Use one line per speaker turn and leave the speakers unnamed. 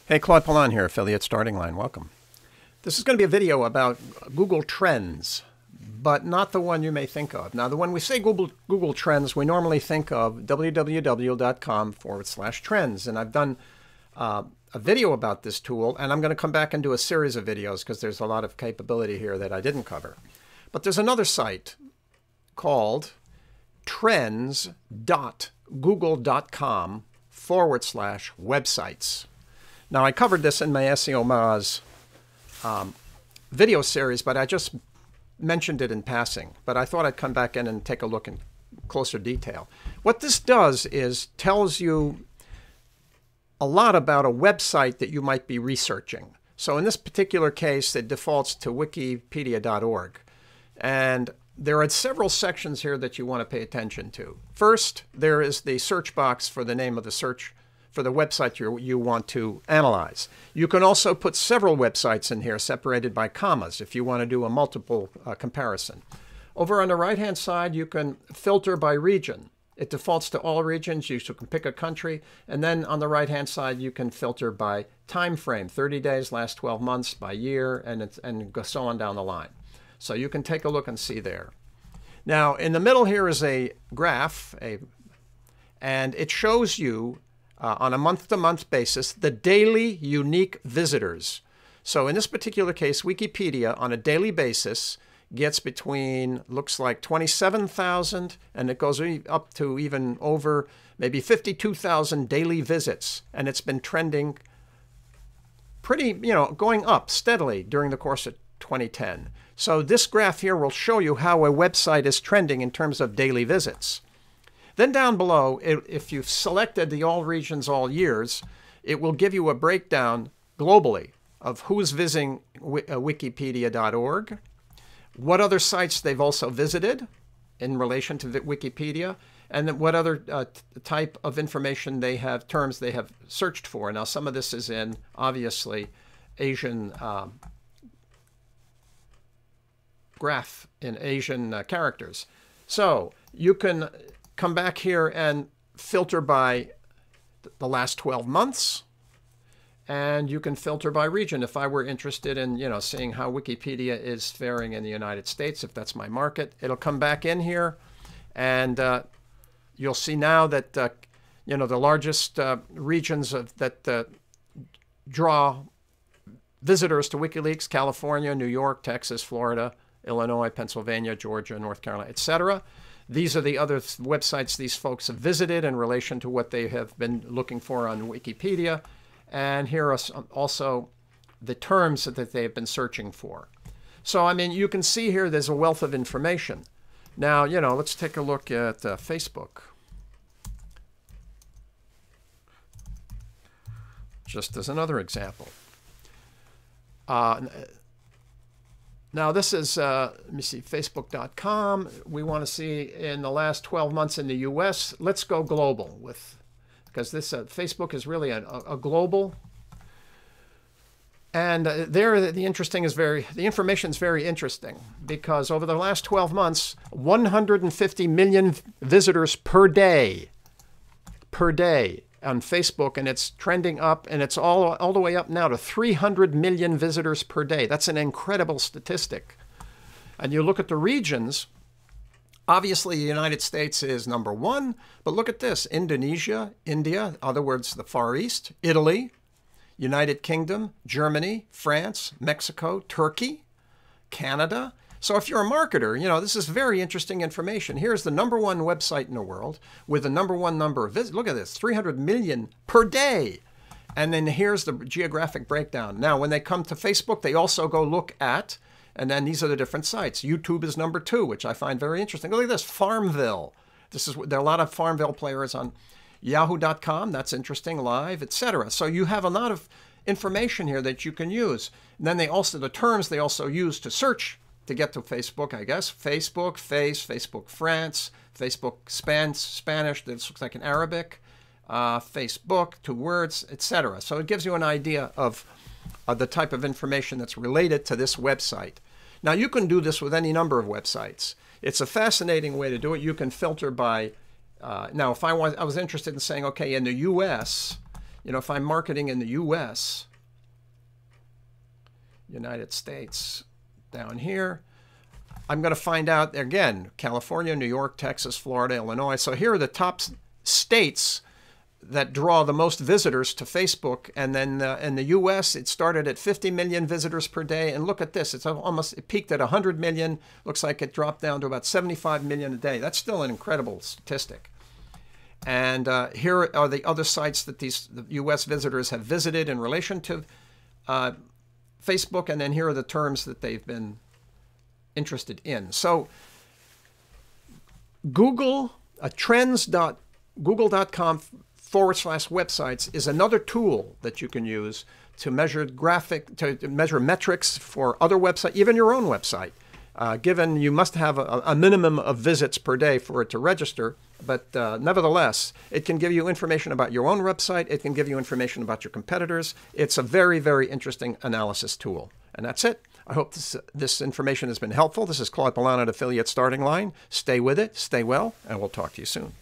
Hey, Claude Pelanne here, Affiliate Starting Line. Welcome. This is going to be a video about Google Trends, but not the one you may think of. Now, when we say Google Trends, we normally think of www.com/trends. And I've done a video about this tool, and I'm going to come back and do a series of videos because there's a lot of capability here that I didn't cover. But there's another site called trends.google.com/websites. Now, I covered this in my SEO Moz video series, but I just mentioned it in passing. But I thought I'd come back in and take a look in closer detail. What this does is tells you a lot about a website that you might be researching. So in this particular case, it defaults to wikipedia.org. And there are several sections here that you want to pay attention to. First, there is the search box for the name of the search for the website you want to analyze. You can also put several websites in here separated by commas if you want to do a multiple comparison. Over on the right-hand side, you can filter by region. It defaults to all regions. You can pick a country. And then on the right-hand side, you can filter by time frame, 30 days, last 12 months, by year, and so on down the line. So you can take a look and see there. Now, in the middle here is a graph, and it shows you on a month-to-month basis, the daily unique visitors. So in this particular case, Wikipedia on a daily basis gets between, looks like 27,000, and it goes up to even over maybe 52,000 daily visits. And it's been trending pretty, going up steadily during the course of 2010. So this graph here will show you how a website is trending in terms of daily visits. Then down below, if you've selected the all regions, all years, it will give you a breakdown globally of who's visiting wikipedia.org, what other sites they've also visited in relation to Wikipedia, and then what other type of information they have, terms they have searched for. Now, some of this is in, obviously, Asian graph in Asian characters. So you can come back here and filter by the last 12 months, and you can filter by region. If I were interested in, seeing how Wikipedia is faring in the United States, if that's my market, it'll come back in here, and you'll see now that, the largest regions that draw visitors to WikiLeaks: California, New York, Texas, Florida, Illinois, Pennsylvania, Georgia, North Carolina, etc. These are the other websites these folks have visited in relation to what they have been looking for on Wikipedia. And here are also the terms that they have been searching for. So, you can see here there's a wealth of information. Now, let's take a look at Facebook. Just as another example. Now, this is, let me see, Facebook.com. We want to see in the last 12 months in the U.S. Let's go global because this Facebook is really a global. And there, the information is very interesting because over the last 12 months, 150 million visitors per day on Facebook, and it's trending up, and it's all the way up now to 300 million visitors per day. That's an incredible statistic. And you look at the regions, obviously the United States is number one, but look at this: Indonesia, India, in other words, the Far East, Italy, United Kingdom, Germany, France, Mexico, Turkey, Canada. So if you're a marketer, this is very interesting information. Here's the #1 website in the world with the #1 number of visits. Look at this, 300 million per day. And then here's the geographic breakdown. Now, when they come to Facebook, they also go look at, and then these are the different sites. YouTube is #2, which I find very interesting. Look at this, Farmville. There are a lot of Farmville players on Yahoo.com. That's interesting, live, etc. So you have a lot of information here that you can use. And then the terms they also use to search to get to Facebook, I guess. Facebook, Facebook France, Facebook Spanish, this looks like an Arabic, Facebook, 2 words, etc. So it gives you an idea of the type of information that's related to this website. Now, you can do this with any number of websites. It's a fascinating way to do it. You can filter by, now, if I was interested in saying, okay, in the U.S., You know, if I'm marketing in the U.S., United States, down here, I'm going to find out, again, California, New York, Texas, Florida, Illinois. So here are the top states that draw the most visitors to Facebook. And then in the U.S., it started at 50 million visitors per day. And look at this. It peaked at 100 million. Looks like it dropped down to about 75 million a day. That's still an incredible statistic. And here are the other sites that the U.S. visitors have visited in relation to Facebook. And then here are the terms that they've been interested in. So Google, trends.google.com/websites is another tool that you can use to measure measure metrics for other websites, even your own website. Given you must have a minimum of visits per day for it to register, but nevertheless, it can give you information about your own website. It can give you information about your competitors. It's a very, very interesting analysis tool. And that's it. I hope this information has been helpful. This is Claude Pelanne at Affiliate Starting Line. Stay with it, stay well, and we'll talk to you soon.